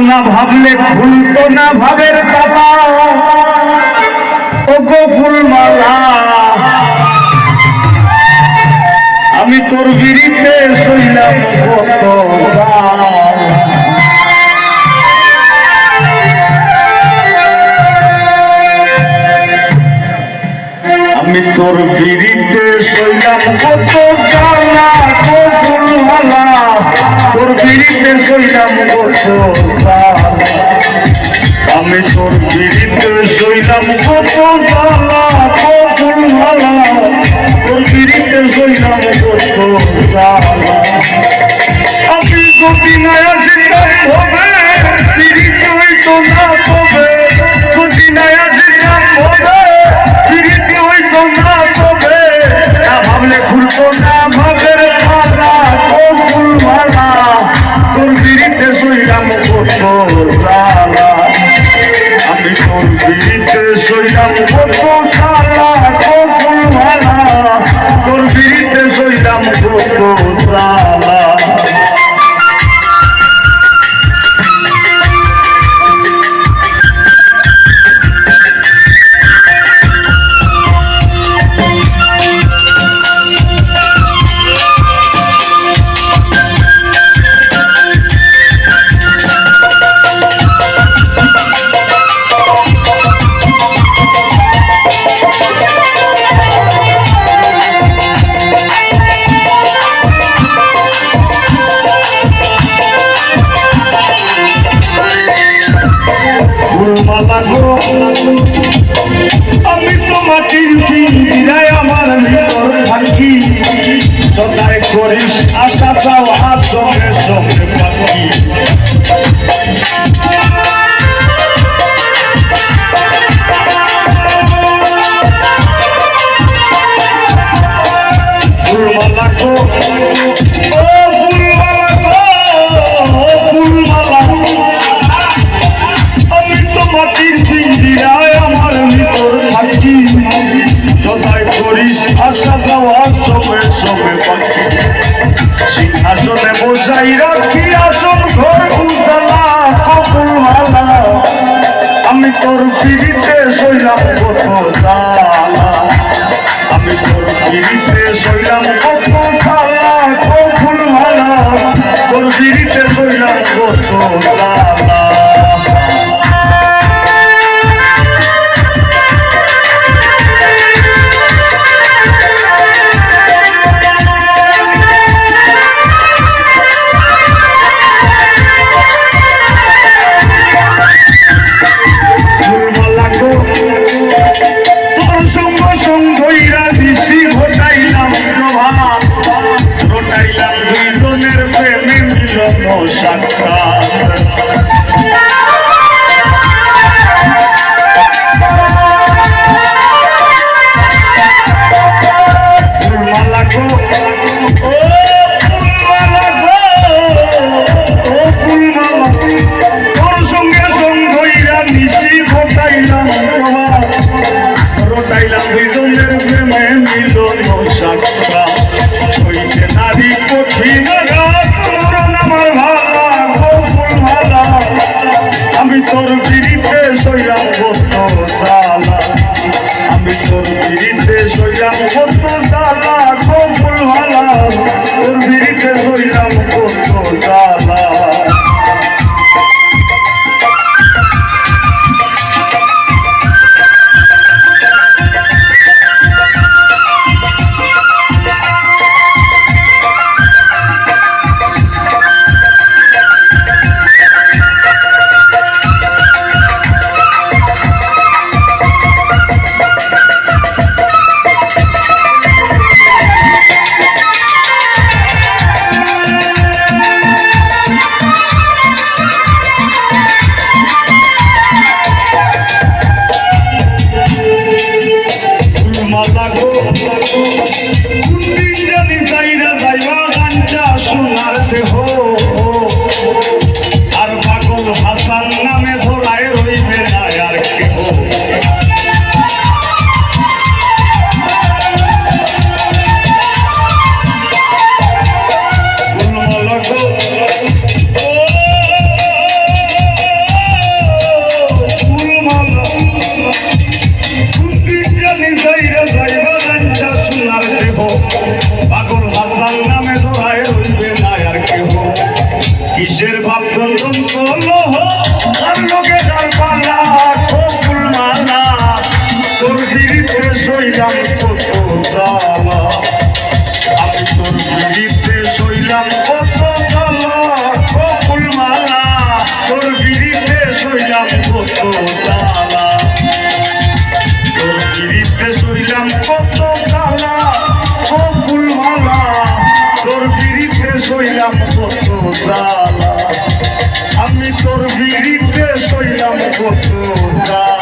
না ভাবলে খুলতো না ভাবের তালা ও গো ফুলমালা আমি তোর বিড়িতে শৈলাম কত আমি তোর বিড়িতে শৈলাম কত জ্বালা গো ফুলমালা তোর বিড়িতে শৈলাম কত জ্বালা আমি তোর বিড়িতে শৈলাম কত জ্বালা গো ফুলমালা তোর বিড়িতে শৈলাম কত জ্বালা আমি যদি না আসিতাম হবে বিড়িতে হইতো না তবে যদি না আসিতাম হবে বিড়িতে হইতো না তবে না ভাবলে খুলতো না ভাবের তালা ও ফুলমালা তোর বিড়িতে শৈলাম কত জ্বালা আমি তোর বিড়িতে শৈলাম কত জ্বালা ও ফুলমালা তোর বিড়িতে শৈলাম কত জ্বালা আমি তো মাটির পিঞ্জিরায় আমার ভিতর থাকি সদাই করিস আশা চাও আর সঙ্গে সঙ্গে পাখি ফুলমালা গো ও ফুলমালা গো ও ফুলমালা আমি তো মাটির পিঞ্জিরায় আমার ভিতর থাকি সদাই করিস আশা যাওয়ার সবে সবে পাখি সিংহাসনে বসাই রাখি আসন ঘর উজালা ফুলমালা আমি তোর পিড়িতে শৈলাম কত জ্বালা আমি তোর পিড়িতে শৈলাম কত জ্বালা ফুলমালা তোর পিড়িতে শৈলাম কত জ্বালা আমি তোর বিড়িতে শৈলাম কত জ্বালা আমি তোর বিড়িতে শৈলাম কত জ্বালা গো ফুলমালা তোর বিড়িতে শৈলাম কত জ্বালা জানি যাইরা যাইবা জানছা সোনার দেহ পাগল হাসান নামে ধরায় রইবে না আর কেহ কিসের ভাব বন্ধন করলো আর লোকে যার পালা ফুল মালা তোর বিরিতে সইলাম কত জ্বালা আমি তোর বিরিতে সইলাম কত জ্বালা ফুল মালা তোর বিরিতে সইলাম কত জ্বালা তোর বিরিতে সইলাম কত জ্বালা ফুল মালা তোর বিরিতে সইলাম কত জ্বালা আমি তোর বিরিতে সইলাম কত জ্বালা